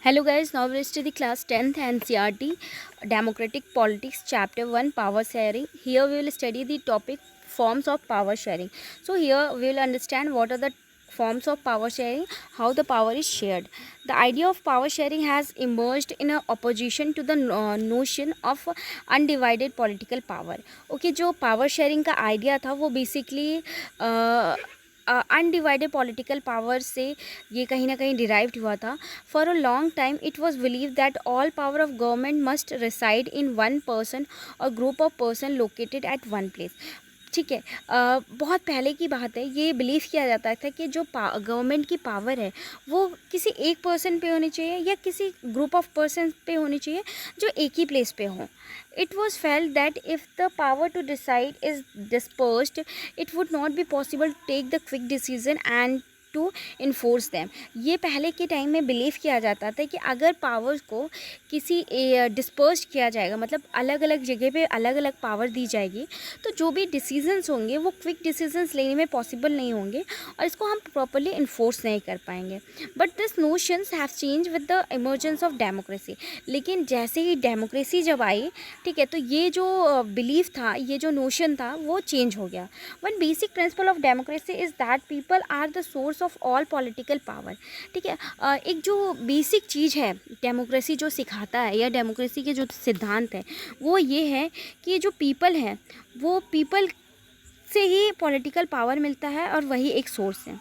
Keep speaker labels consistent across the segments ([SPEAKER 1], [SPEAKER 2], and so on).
[SPEAKER 1] Hello guys, now we'll study class 10th NCERT Democratic Politics Chapter 1 Power Sharing. Here we will study the topic forms of power sharing. So here we will understand what are the forms of power sharing, how the power is shared. The idea of power sharing has emerged in a opposition to the notion of undivided political power. Okay, जो power sharing का idea था वो basically undivided political power से ये कहीं ना कहीं derived हुआ था. For a long time it was believe that all power of government must reside in one person और group of person located at one place. ठीक है, बहुत पहले की बात है. ये बिलीव किया जाता था कि जो गवर्नमेंट की पावर है वो किसी एक पर्सन पे होनी चाहिए या किसी ग्रुप ऑफ पर्सन पे होनी चाहिए जो एक ही प्लेस पे हो. It was felt that if the power to decide is dispersed, it would not be possible to take the quick decision and to enforce them. ये पहले के टाइम में बिलीव किया जाता था कि अगर पावर्स को किसी डिस्पर्स किया जाएगा, मतलब अलग अलग जगह पे अलग अलग पावर दी जाएगी, तो जो भी डिसीजंस होंगे वो क्विक डिसीजंस लेने में पॉसिबल नहीं होंगे और इसको हम प्रॉपरली इन्फोर्स नहीं कर पाएंगे. But this notions have change with the emergence of democracy. लेकिन जैसे ही डेमोक्रेसी जब आई, ठीक है, तो ये जो बिलीव था, ये जो नोशन था वो चेंज हो गया. One basic principle of democracy is that people are the source of all political power. ठीक है, एक जो बेसिक चीज़ है डेमोक्रेसी जो सिखाता है या डेमोक्रेसी के जो सिद्धांत है वो ये है कि जो पीपल है वो पीपल से ही पॉलिटिकल पावर मिलता है और वही एक सोर्स है.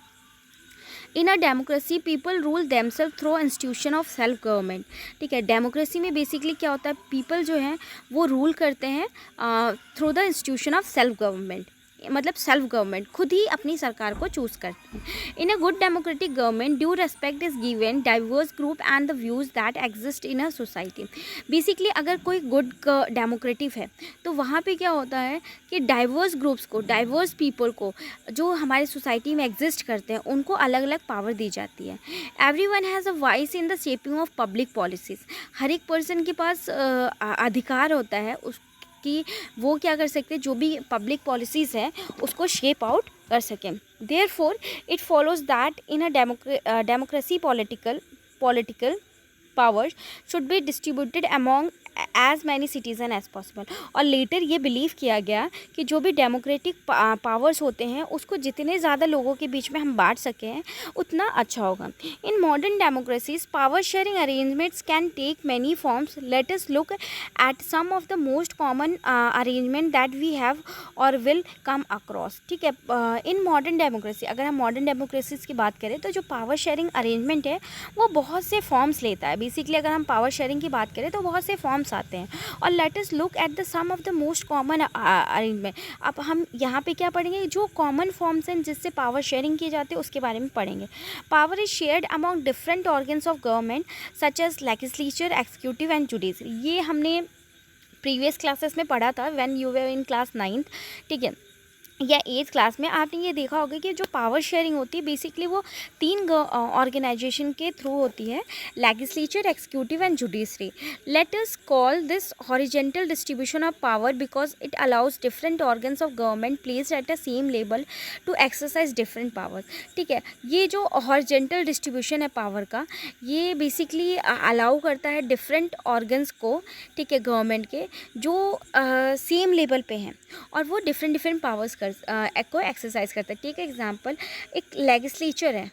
[SPEAKER 1] In a democracy people rule themselves through institution of self government. ठीक है, डेमोक्रेसी में बेसिकली क्या होता है, पीपल जो हैं वो रूल करते हैं through the institution of self government. मतलब सेल्फ गवर्नमेंट, खुद ही अपनी सरकार को चूज़ करते हैं. In a good democratic government due respect is given diverse group and the views that exist in a society. Basically अगर कोई गुड डेमोक्रेटिव है तो वहाँ पे क्या होता है कि डाइवर्स ग्रुप्स को, डाइवर्स पीपल को जो हमारी सोसाइटी में एग्जिस्ट करते हैं उनको अलग अलग पावर दी जाती है. Every one has a voice in the shaping of public policies. हर एक पर्सन के पास अधिकार होता है उस कि वो क्या कर सकते हैं, जो भी पब्लिक पॉलिसीज़ हैं उसको शेप आउट कर सकें. Therefore it follows that in a democracy political powers should be distributed among as many citizen as possible. और लेटर ये बिलीव किया गया कि जो भी डेमोक्रेटिक पावर्स होते हैं उसको जितने ज़्यादा लोगों के बीच में हम बांट सकें उतना अच्छा होगा. In modern democracies power sharing arrangements can take many forms. Let us look at some of the most common arrangement that we have और विल कम अक्रॉस. ठीक है, इन मॉडर्न डेमोक्रेसी, अगर हम मॉडर्न डेमोक्रेसीज की बात करें तो जो पावर शेयरिंग अरेंजमेंट है वो बहुत से फॉर्म्स लेता है. बेसिकली अगर हम पावर शेयरिंग की बात करें तो बहुत से फॉर्म्स आते हैं. और let us look at the some of the most common arrangement. अब हम यहाँ पे क्या पढ़ेंगे, जो कॉमन फॉर्म्स हैं जिससे पावर शेयरिंग की जाती है उसके बारे में पढ़ेंगे. Power is shared among different organs of government such as legislature, executive and judiciary. ये हमने प्रीवियस क्लासेस में पढ़ा था when you were in class 9th. ठीक है, या 8th क्लास में आपने ये देखा होगा कि जो पावर शेयरिंग होती है बेसिकली वो 3 ऑर्गेनाइजेशन के थ्रू होती है, legislature, executive and judiciary. Let us call this horizontal distribution of power because it allows different organs of government placed at a same level to exercise different power. ठीक है, ये जो horizontal distribution है power का, ये basically allow करता है different organs को, ठीक है, गवर्नमेंट के जो सेम लेवल पे हैं और वो डिफरेंट पावर्स को एक्सरसाइज करता है. ठीक है, एग्जांपल एक लेजिस्लेचर है,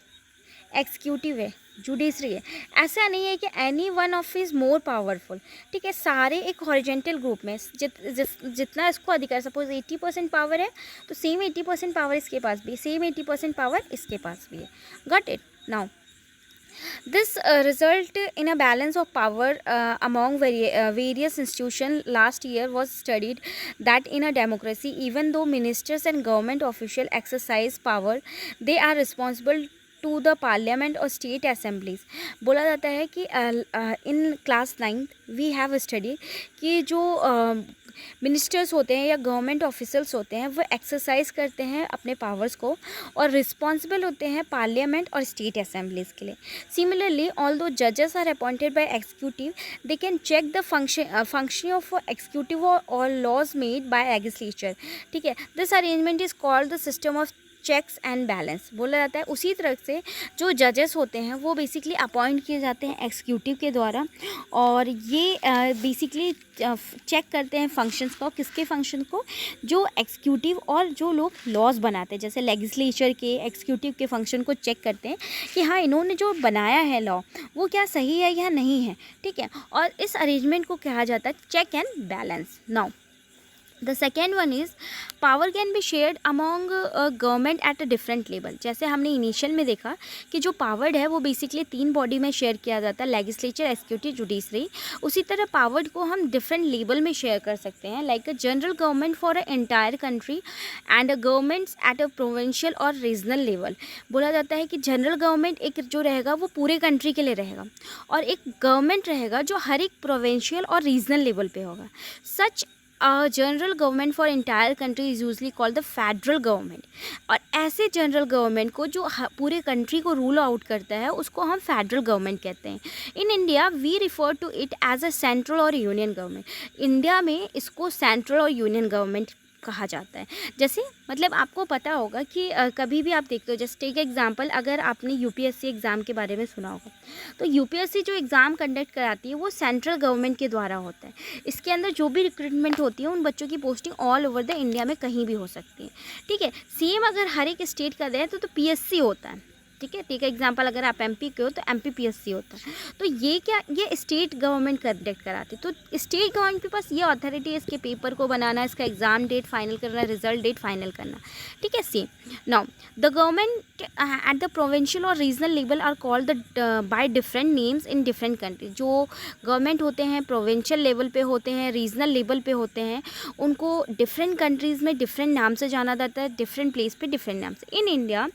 [SPEAKER 1] एक्सिक्यूटिव है, जुडिशरी है. ऐसा नहीं है कि any one of is more powerful. ठीक है, सारे एक हॉरिजेंटल ग्रुप में जितना इसको अधिकार, सपोज 80% पावर है तो सेम 80% पावर इसके पास भी, सेम 80% पावर इसके पास भी है. Got it now. This result in a balance of power among various institutions. Last year was studied that in a democracy, even though ministers and government officials exercise power, they are responsible to the parliament or state assemblies. बोला जाता है कि in class 9th we have study कि जो ministers होते हैं या government officers होते हैं वो एक्सरसाइज करते हैं अपने पावर्स को और रिस्पॉन्सिबल होते हैं पार्लियामेंट और स्टेट असेंबलीज के लिए. सिमिलरली ऑल्दो जजेस are appointed by executive, they can check the functioning of executive और लॉज मेड बाय लेजिस्लेचर. ठीक है, this arrangement is called the system of checks and balance बोला जाता है। उसी तरह से जो जजेस होते हैं वो बेसिकली अपॉइंट किए जाते हैं एग्जीक्यूटिव के द्वारा, और ये बेसिकली चेक करते हैं फंक्शंस को। किसके फंक्शन को? जो एग्जीक्यूटिव और जो लोग लॉज बनाते हैं, जैसे लेजिस्लेचर के, एग्जीक्यूटिव के फंक्शन को चेक करते हैं कि हाँ इन्होंने जो बनाया है लॉ वो क्या सही है या नहीं है, ठीक है। और इस अरेंजमेंट को कहा जाता है check and balance. Now the second one is power can be shared among government at a different level. जैसे हमने इनिशियल में देखा कि जो पावर्ड है वो बेसिकली 3 बॉडी में शेयर किया जाता है, लेजिस्लेचर, एग्जीक्यूटिव, जुडिशरी। उसी तरह पावर्ड को हम डिफरेंट लेवल में शेयर कर सकते हैं, like a general government for a entire country and a governments at a provincial और रीजनल लेवल। बोला जाता है कि जनरल गवर्नमेंट एक जो रहेगा वो पूरे कंट्री के लिए रहेगा, और एक गवर्नमेंट रहेगा जो हर एक प्रोविंशियल और रीजनल लेवल पे होगा। Such general government for entire country is usually called the federal government. और ऐसे जनरल गवर्नमेंट को जो पूरे कंट्री को रूल आउट करता है उसको हम फेडरल गवर्नमेंट कहते हैं। In India we refer to it as a central और यूनियन गवर्नमेंट। इंडिया में इसको सेंट्रल और यूनियन गवर्नमेंट कहा जाता है। जैसे मतलब आपको पता होगा कि कभी भी आप देखते हो, जैसे टेक एग्जांपल, अगर आपने यूपीएससी एग्ज़ाम के बारे में सुना होगा, तो यूपीएससी जो एग्ज़ाम कंडक्ट कराती है वो सेंट्रल गवर्नमेंट के द्वारा होता है। इसके अंदर जो भी रिक्रूटमेंट होती है उन बच्चों की posting all over the India में कहीं भी हो सकती है, ठीक है। सेम अगर हर एक स्टेट का दें तो पीएससी होता है, ठीक है। टेक एग्जांपल, अगर आप एमपी के हो तो एमपी पीएससी होता है। तो ये क्या, ये स्टेट गवर्नमेंट कंडक्ट कराती है। तो स्टेट गवर्नमेंट के पास ये अथॉरिटी है इसके पेपर को बनाना, इसका एग्ज़ाम डेट फाइनल करना, रिजल्ट डेट फाइनल करना, ठीक है। Same now the government at the provincial और regional level are called by different names in different country. जो गवर्नमेंट होते हैं प्रोविंशियल लेवल पे होते हैं, रीजनल लेवल पे होते हैं, उनको डिफरेंट कंट्रीज़ में डिफरेंट नाम से जाना जाता है, डिफरेंट प्लेस पे डिफरेंट नाम से। In India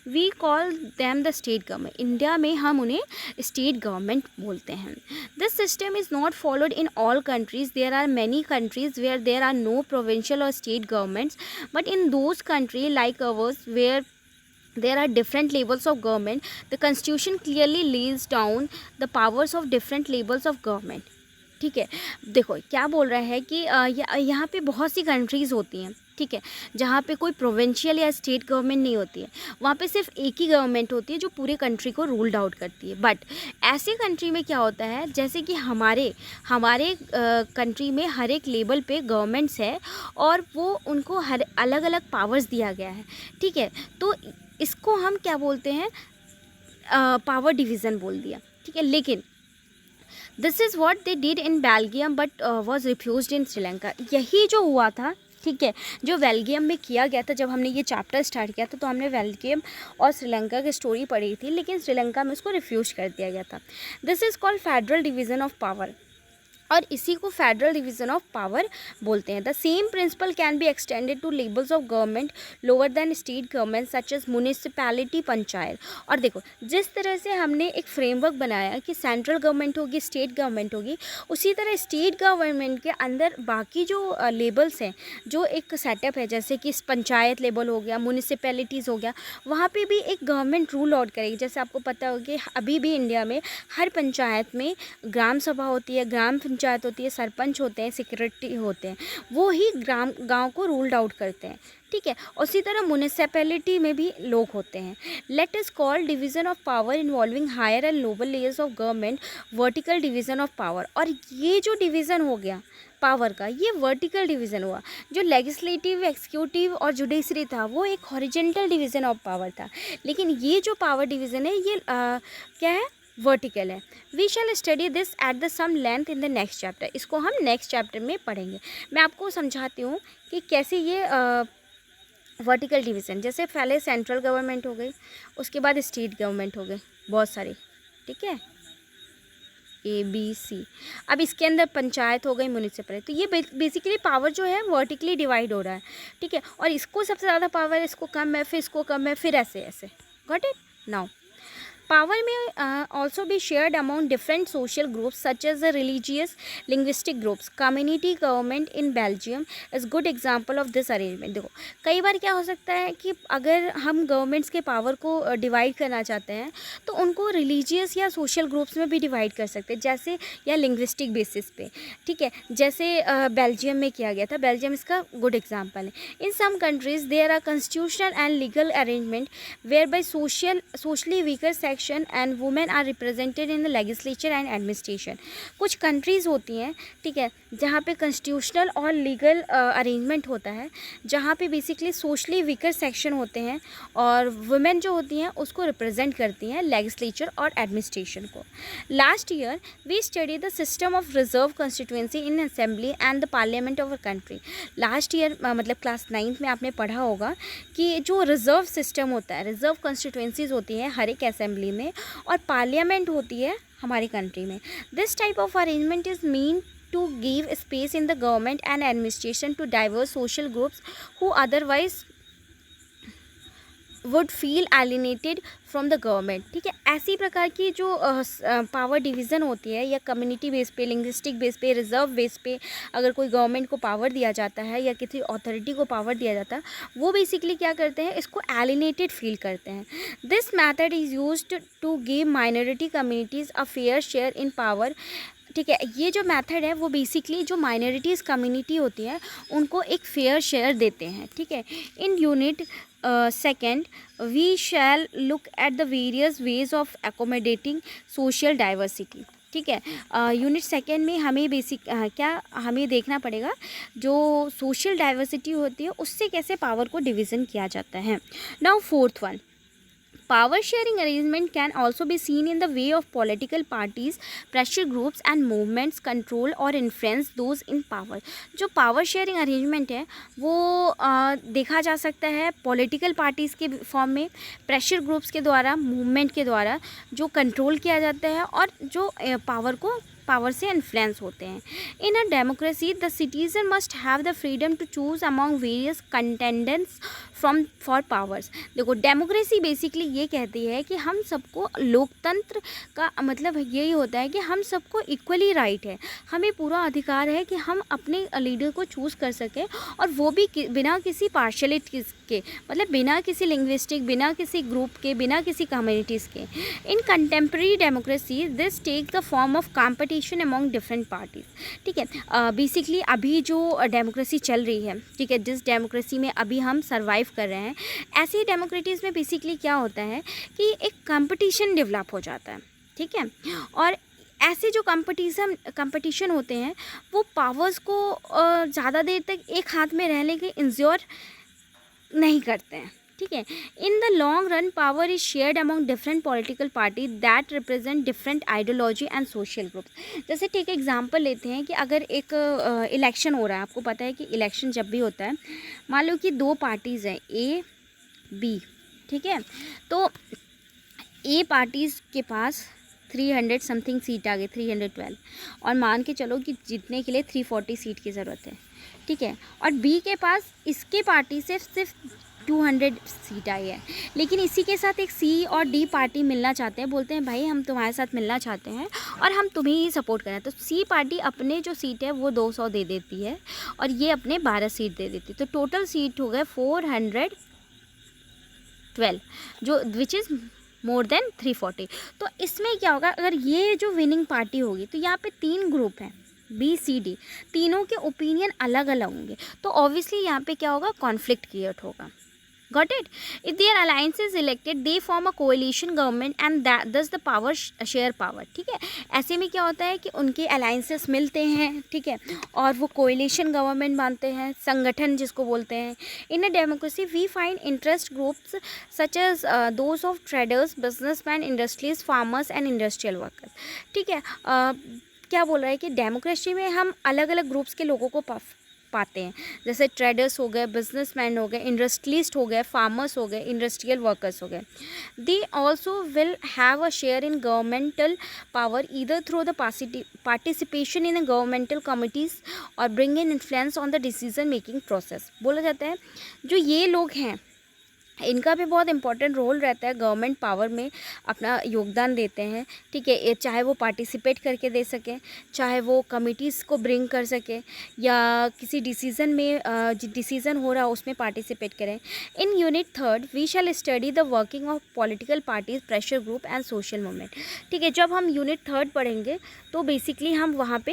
[SPEAKER 1] we call them the state government. India में हम उन्हें स्टेट गवर्नमेंट बोलते हैं। This system is not followed in all countries. There are many countries where there are no provincial or state governments, but in those country like ours where there are different levels of government, the constitution clearly lays down the powers of different levels of government, ठीक है। देखो क्या बोल रहा है कि यहाँ पे बहुत सी कंट्रीज़ होती हैं, ठीक है, जहाँ पे कोई प्रोविंशियल या स्टेट गवर्नमेंट नहीं होती है, वहाँ पे सिर्फ एक ही गवर्नमेंट होती है जो पूरे कंट्री को रूल्ड आउट करती है। बट ऐसे कंट्री में क्या होता है, जैसे कि हमारे कंट्री में हर एक लेवल पे गवर्नमेंट्स है और वो उनको हर अलग अलग पावर्स दिया गया है, ठीक है। तो इसको हम क्या बोलते हैं, पावर डिवीज़न बोल दिया, ठीक है। लेकिन this is what they did in Belgium but was refused in Sri Lanka. यही जो हुआ था, ठीक है, जो बेल्जियम में किया गया था। जब हमने ये चैप्टर स्टार्ट किया था तो हमने बेल्जियम और श्रीलंका की स्टोरी पढ़ी थी, लेकिन श्रीलंका में उसको रिफ्यूज कर दिया गया था। This is called federal division of power, और इसी को फेडरल डिवीज़न ऑफ पावर बोलते हैं। The same principle can be extended to levels of government lower than state government such as municipality, panchayat. और देखो जिस तरह से हमने एक फ्रेमवर्क बनाया कि सेंट्रल गवर्नमेंट होगी, स्टेट गवर्नमेंट होगी, उसी तरह स्टेट गवर्नमेंट के अंदर बाकी जो लेवल्स हैं, जो एक सेटअप है, जैसे कि पंचायत लेवल हो गया, म्यूनिसिपैलिटीज़ हो गया, वहाँ पे भी एक गवर्नमेंट रूल आउट करेगी। जैसे आपको पता होगा कि अभी भी इंडिया में हर पंचायत में ग्राम सभा होती है, ग्राम पंचायत होती है, सरपंच होते हैं, सेक्रेटरी होते हैं, वो ही गांव को रूल्ड आउट करते हैं, ठीक है। उसी तरह म्यूनिसिपैलिटी में भी लोग होते हैं। Let is called division of power involving higher and lower layers of government vertical division of power. और ये जो डिवीज़न हो गया पावर का, ये वर्टिकल डिवीज़न हुआ। जो लेजिस्लेटिव, एक्सिक्यूटिव और जुडिशरी था वो एक हॉरिजेंटल डिवीज़न ऑफ पावर था, लेकिन ये जो पावर डिवीज़न है ये क्या है, वर्टिकल है। We shall study this at the some length in the next chapter. इसको हम नेक्स्ट चैप्टर में पढ़ेंगे। मैं आपको समझाती हूँ कि कैसे ये वर्टिकल डिवीज़न, जैसे पहले सेंट्रल गवर्नमेंट हो गई, उसके बाद स्टेट गवर्नमेंट हो गई बहुत सारी, ठीक है, ABC। अब इसके अंदर पंचायत हो गई, म्यूनिसिपैलिटी। तो ये बेसिकली पावर जो है वर्टिकली डिवाइड हो रहा है, ठीक है। और इसको सबसे ज़्यादा पावर है, इसको कम है, फिर इसको कम है, फिर ऐसे ऐसे। Got it now. Power may also be shared among different social groups such as the religious, linguistic groups. Community government in Belgium is good example of this arrangement. देखो कई बार क्या हो सकता है कि अगर हम गवर्नमेंट्स के पावर को डिवाइड करना चाहते हैं तो उनको रिलीजियस या सोशल ग्रुप्स में भी डिवाइड कर सकते हैं, जैसे या लिंग्विस्टिक बेसिस पे, ठीक है, जैसे बेल्जियम में किया गया था. बेल्जियम इसका गुड एग्जांपल है. In some countries there are constitutional and legal arrangement where by socially weaker section and women are represented in the legislature and administration. कुछ कंट्रीज़ होती हैं, ठीक है, जहाँ पे कॉन्स्टिट्यूशनल और लीगल अरेंजमेंट होता है, जहाँ पे बेसिकली सोशली वीकर सेक्शन होते हैं और वुमेन जो होती हैं उसको रिप्रेजेंट करती हैं लेजिस्लेचर और एडमिनिस्ट्रेशन को. Last year we study the system of reserve constituency in assembly and the parliament of a country. Last year मतलब क्लास 9th में आपने पढ़ा होगा कि जो रिजर्व सिस्टम होता है, रिजर्व कॉन्स्टिट्यूंसीज होती हैं हर एक असेंबली में और पार्लियामेंट होती है हमारी कंट्री में. This type of arrangement is mean to give space in the government and administration to diverse social groups who otherwise would feel alienated from the government. ठीक है, ऐसी प्रकार की जो पावर डिवीज़न होती है या कम्युनिटी बेस पे, लिंग्विस्टिक बेस पे, रिजर्व बेस पे अगर कोई गवर्नमेंट को पावर दिया जाता है या किसी अथॉरिटी को पावर दिया जाता है, वो बेसिकली क्या करते हैं, इसको एलिनेटेड फील करते हैं. This method is used to give minority communities a fair share in power. ठीक है, ये जो मेथड है वो बेसिकली जो माइनॉरिटीज़ कम्युनिटी होती है उनको एक फेयर शेयर देते हैं. ठीक है, in unit second we shall look at the various ways of accommodating social diversity. ठीक है, यूनिट सेकेंड में हमें क्या हमें देखना पड़ेगा जो सोशल डाइवर्सिटी होती है उससे कैसे पावर को डिवीज़न किया जाता है. Now fourth one, power sharing arrangement can also be seen in the way of political parties, pressure groups and movements control or influence those in power. जो power sharing arrangement है वो देखा जा सकता है पॉलिटिकल पार्टीज़ के form में, pressure groups के द्वारा, मूवमेंट के द्वारा जो कंट्रोल किया जाता है और जो पावर से इन्फ्लुएंस होते हैं. In a democracy the citizen must have the freedom to choose among various contenders for powers. देखो डेमोक्रेसी बेसिकली ये कहती है कि हम सबको, लोकतंत्र का मतलब यही होता है कि हम सबको इक्वली राइट है, हमें पूरा अधिकार है कि हम अपने लीडर को चूज़ कर सकें और वो भी बिना किसी पार्शलिटी के, मतलब बिना किसी लिंग्विस्टिक, बिना किसी ग्रुप के, बिना किसी कम्युनिटीज़ के. In contemporary democracy this take the form of competition among different parties. ठीक है, बेसिकली अभी जो डेमोक्रेसी चल रही है, ठीक है, जिस डेमोक्रेसी में अभी हम सर्वाइव कर रहे हैं, ऐसी डेमोक्रेसीज में बेसिकली क्या होता है कि एक कंपटीशन डेवलप हो जाता है. ठीक है, और ऐसे जो कंपटीशन होते हैं वो पावर्स को ज़्यादा देर तक एक हाथ में रहने के इंश्योर नहीं करते हैं. ठीक है, in the long run power is shared among different political party that represent different ideology and social groups. जैसे ठीक एग्जांपल लेते हैं कि अगर एक इलेक्शन हो रहा है, आपको पता है कि इलेक्शन जब भी होता है, मान लो कि दो पार्टीज़ हैं ए बी. ठीक है, तो ए पार्टीज़ के पास 300 समथिंग सीट आ गई, 312, और मान के चलो कि जीतने के लिए 340 सीट की ज़रूरत है. ठीक है, और बी के पास इसके पार्टी से सिर्फ 200 सीट आई है, लेकिन इसी के साथ एक सी और डी पार्टी मिलना चाहते हैं, बोलते हैं भाई हम तुम्हारे साथ मिलना चाहते हैं और हम तुम्हें ही सपोर्ट करें. तो सी पार्टी अपने जो सीट है वो 200 दे देती है और ये अपने 12 सीट दे देती है. तो टोटल सीट हो गए 412, जो विच इज़ मोर देन 340. तो इसमें क्या होगा, अगर ये जो विनिंग पार्टी होगी तो यहाँ पे 3 ग्रुप हैं, बी सी डी, तीनों के ओपिनियन अलग अलग होंगे, तो ऑब्वियसली यहाँ पे क्या होगा, कॉन्फ्लिक्ट क्रिएट होगा. Got it? If their alliance is elected, they form a coalition government and thus the power share power. ठीक है, ऐसे में क्या होता है कि उनके अलाइंसेस मिलते हैं, ठीक है, और वो कोएलिशन गवर्नमेंट मानते हैं, संगठन जिसको बोलते हैं. In a democracy we find interest groups such as those of traders, businessmen, industries, farmers and industrial workers. ठीक है, क्या बोल रहा है कि डेमोक्रेसी में हम अलग अलग ग्रुप्स के लोगों को पाते हैं, जैसे ट्रेडर्स हो गए, बिजनेसमैन हो गए, इंडस्ट्रियलिस्ट हो गए, फार्मर्स हो गए, इंडस्ट्रियल वर्कर्स हो गए. They also will have a share in governmental power either through the participation in governmental committees or bring in influence on the decision making process. बोला जाता है जो ये लोग हैं इनका भी बहुत इंपॉर्टेंट रोल रहता है, गवर्नमेंट पावर में अपना योगदान देते हैं, ठीक है। ये चाहे वो पार्टिसिपेट करके दे सकें, चाहे वो कमिटीज़ को ब्रिंग कर सकें, या किसी डिसीज़न में डिसीज़न हो रहा उसमें पार्टिसिपेट करें। In unit third we shall study the working of political parties, pressure group and social movement, ठीक है। जब हम यूनिट थर्ड पढ़ेंगे तो बेसिकली हम वहाँ पे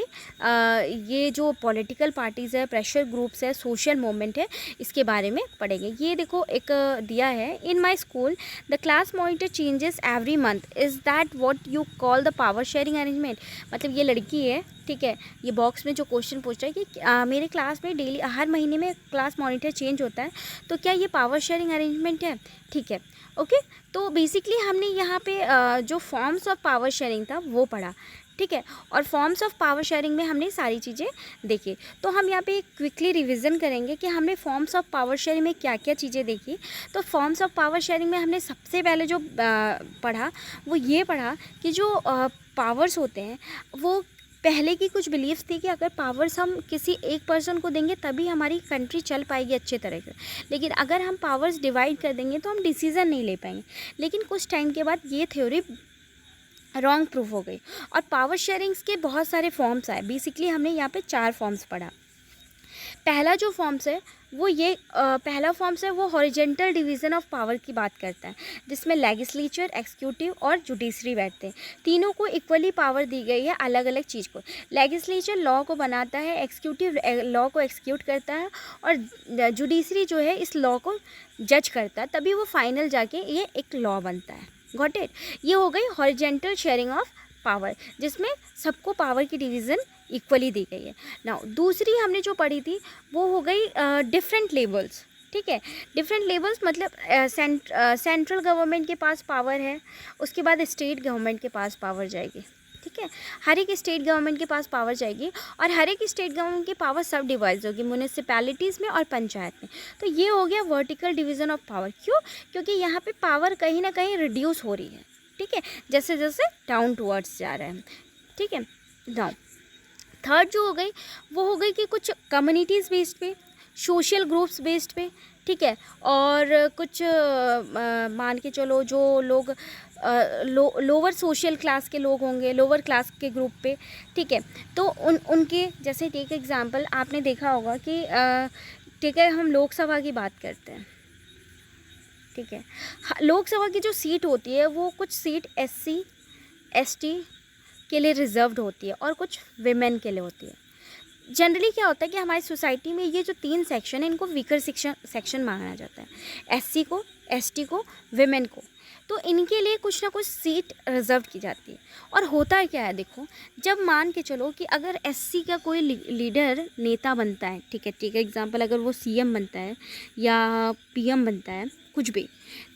[SPEAKER 1] ये जो पॉलिटिकल पार्टीज़ है, प्रेशर ग्रुप्स है, सोशल मूवमेंट है, इसके बारे में पढ़ेंगे। ये देखो एक दिया है, in my school the class monitor changes every month, is that what you call the power sharing arrangement. मतलब ये लड़की है, ठीक है, ये बॉक्स में जो क्वेश्चन पूछ रहा है कि मेरे क्लास में डेली हर महीने में क्लास मॉनिटर चेंज होता है, तो क्या ये पावर शेयरिंग अरेंजमेंट है, ठीक है, ओके। तो बेसिकली हमने यहाँ पे जो फॉर्म्स ऑफ पावर शेयरिंग था वो पढ़ा, ठीक है, और फॉर्म्स ऑफ पावर शेयरिंग में हमने सारी चीज़ें देखी। तो हम यहाँ पे क्विकली रिवीजन करेंगे कि हमने फॉर्म्स ऑफ पावर शेयरिंग में क्या क्या चीज़ें देखी। तो फॉर्म्स ऑफ पावर शेयरिंग में हमने सबसे पहले जो पढ़ा वो ये पढ़ा कि जो पावर्स होते हैं वो पहले की कुछ बिलीव्स थी कि अगर पावर्स हम किसी एक पर्सन को देंगे तभी हमारी कंट्री चल पाएगी अच्छे तरह से, लेकिन अगर हम पावर्स डिवाइड कर देंगे तो हम डिसीज़न नहीं ले पाएंगे। लेकिन कुछ टाइम के बाद ये थ्योरी रॉन्ग प्रूफ हो गई और पावर शेयरिंग्स के बहुत सारे फॉर्म्स आए। बेसिकली हमने यहाँ पे 4 फॉर्म्स पढ़ा। पहला जो फॉर्म्स है वो ये पहला फॉर्म्स है वो हॉरिजेंटल डिवीज़न ऑफ पावर की बात करता है, जिसमें लेजिस्लेचर, एक्सिक्यूटिव और जुडिशरी बैठते हैं। तीनों को इक्वली पावर दी गई है अलग अलग चीज़ को। लेजिस्लेचर लॉ को बनाता है, एक्सिक्यूटिव लॉ को एक्सिक्यूट करता है, और जुडिशरी जो है इस लॉ को जज करता है, तभी वो फाइनल जाके ये एक लॉ बनता है। Got it. ये हो गई हॉरिजेंटल शेयरिंग ऑफ पावर, जिसमें सबको पावर की डिवीज़न इक्वली दी गई है। नाउ दूसरी हमने जो पढ़ी थी वो हो गई डिफरेंट लेवल्स, ठीक है। डिफरेंट लेवल्स मतलब सेंट्रल गवर्नमेंट के पास पावर है, उसके बाद स्टेट गवर्नमेंट के पास पावर जाएगी, ठीक है। हर एक स्टेट गवर्नमेंट के पास पावर जाएगी और हर एक स्टेट गवर्नमेंट की पावर सब डिवाइड होगी म्यूनिसिपैलिटीज़ में और पंचायत में। तो ये हो गया वर्टिकल डिवीज़न ऑफ पावर। क्यों? क्योंकि यहाँ पे पावर कहीं ना कहीं रिड्यूस हो रही है, ठीक है, जैसे जैसे डाउन टूवर्ड्स जा रहे हैं, ठीक है। डाउन थर्ड जो हो गई वो हो गई कि कुछ कम्युनिटीज़ बेस्ड पे, सोशल ग्रुप्स बेस्ड पे, ठीक है, और कुछ मान के चलो जो लोग लोअर सोशल क्लास के लोग होंगे, लोअर क्लास के ग्रुप पे, ठीक है, तो उनके जैसे टेक एग्जांपल आपने देखा होगा कि ठीक है, हम लोकसभा की बात करते हैं, ठीक है। लोकसभा की जो सीट होती है वो कुछ सीट SC ST के लिए रिजर्व्ड होती है और कुछ विमेन के लिए होती है। जनरली क्या होता है कि हमारी सोसाइटी में ये जो 3 सेक्शन है इनको वीकर सेक्शन माना जाता है, SC को, ST को, विमेन को। तो इनके लिए कुछ ना कुछ सीट रिजर्व की जाती है। और होता क्या है, देखो, जब मान के चलो कि अगर SC का कोई लीडर नेता बनता है, ठीक है, ठीक है, एग्जांपल अगर वो CM बनता है या PM बनता है, कुछ भी,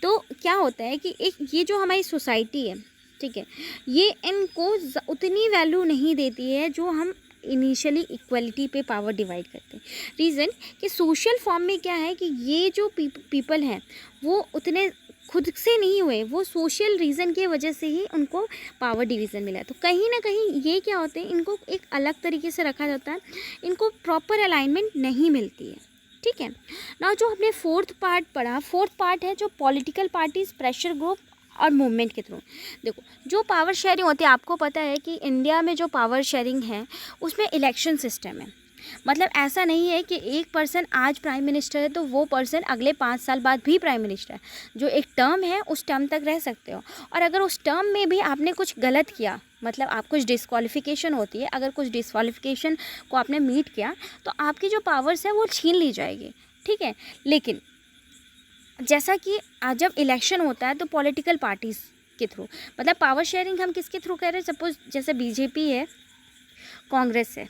[SPEAKER 1] तो क्या होता है कि एक ये जो हमारी सोसाइटी है, ठीक है, ये इनको उतनी वैल्यू नहीं देती है जो हम इनिशियली इक्वलिटी पे पावर डिवाइड करते हैं। रीज़न कि सोशल फॉर्म में क्या है कि ये जो पीपल हैं वो उतने खुद से नहीं हुए, वो सोशल रीज़न की वजह से ही उनको पावर डिवीज़न मिला है। तो कहीं ना कहीं ये क्या होते हैं, इनको एक अलग तरीके से रखा जाता है, इनको प्रॉपर अलाइनमेंट नहीं मिलती है, ठीक है ना। जो हमने फोर्थ पार्ट पढ़ा, फोर्थ पार्ट है जो पॉलिटिकल पार्टीज, प्रेशर ग्रुप और मूवमेंट के थ्रू। देखो, जो पावर शेयरिंग होती है, आपको पता है कि इंडिया में जो पावर शेयरिंग है उसमें इलेक्शन सिस्टम है। मतलब ऐसा नहीं है कि एक पर्सन आज प्राइम मिनिस्टर है तो वो पर्सन अगले 5 साल बाद भी प्राइम मिनिस्टर है। जो एक टर्म है उस टर्म तक रह सकते हो, और अगर उस टर्म में भी आपने कुछ गलत किया, मतलब आप कुछ डिस्क्वालिफिकेशन होती है, अगर कुछ डिस्क्वालिफिकेशन को आपने मीट किया तो आपकी जो पावर्स है वो छीन ली जाएगी, ठीक है। लेकिन जैसा कि जब इलेक्शन होता है तो पॉलिटिकल पार्टीज़ के थ्रू, मतलब पावर शेयरिंग हम किसके थ्रू कह रहे हैं, सपोज जैसे BJP है, कांग्रेस है,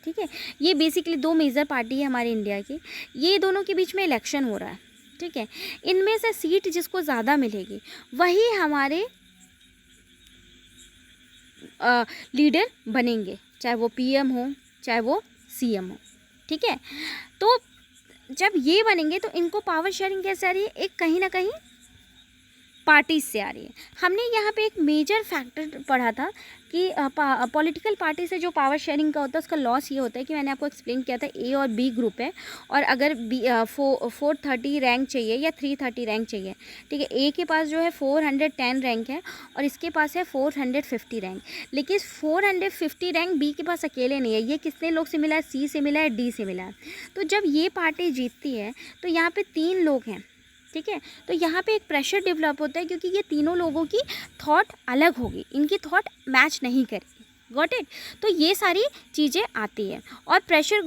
[SPEAKER 1] ठीक है, ये बेसिकली 2 मेजर पार्टी है हमारे इंडिया की, ये दोनों के बीच में इलेक्शन हो रहा है, ठीक है। इनमें से सीट जिसको ज़्यादा मिलेगी वही हमारे लीडर बनेंगे, चाहे वो PM हो चाहे वो CM हो, ठीक है। तो जब ये बनेंगे तो इनको पावर शेयरिंग कैसे आ रही है, एक कहीं ना कहीं पार्टीज से आ रही है। हमने यहाँ पे एक मेजर फैक्टर पढ़ा था कि पॉलिटिकल पार्टी से जो पावर शेयरिंग का होता है उसका लॉस ये होता है कि मैंने आपको एक्सप्लेन किया था ए और बी ग्रुप है, और अगर बी 430 रैंक चाहिए या 330 रैंक चाहिए, ठीक है, ए के पास जो है 410 रैंक है और इसके पास है 450 रैंक, लेकिन 450 रैंक बी के पास अकेले नहीं है, ये कितने लोग से मिला है, सी से मिला है, डी से मिला है। तो जब ये पार्टी जीतती है तो यहाँ पे 3 लोग हैं, ठीक है, तो यहाँ पे एक प्रेशर डेवलप होता है क्योंकि ये तीनों लोगों की थॉट अलग होगी, इनकी थॉट मैच नहीं करेगी, गॉट इट। तो ये सारी चीज़ें आती है। और प्रेशर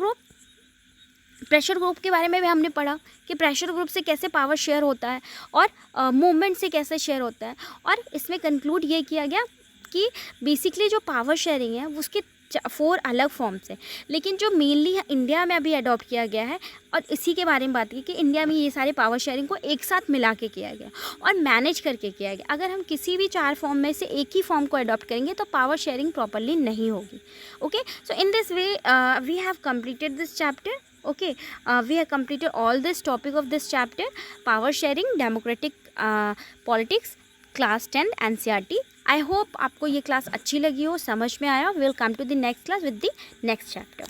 [SPEAKER 1] ग्रुप के बारे में भी हमने पढ़ा कि प्रेशर ग्रुप से कैसे पावर शेयर होता है और मूवमेंट से कैसे शेयर होता है, और इसमें कंक्लूड ये किया गया कि बेसिकली जो पावर शेयरिंग है उसके 4 अलग फॉर्म्स हैं, लेकिन जो मेनली इंडिया में अभी अडॉप्ट किया गया है और इसी के बारे में बात की कि इंडिया में ये सारे पावर शेयरिंग को एक साथ मिला के किया गया और मैनेज करके किया गया। अगर हम किसी भी 4 फॉर्म में से एक ही फॉर्म को अडॉप्ट करेंगे तो पावर शेयरिंग प्रॉपरली नहीं होगी। Okay, so in this way we have completed this chapter. Okay, we have completed all this topic of this chapter: power sharing, democratic politics, class 10 NCERT। I hope आपको ये class अच्छी लगी हो, समझ में आया। Will come to the next class with the next chapter.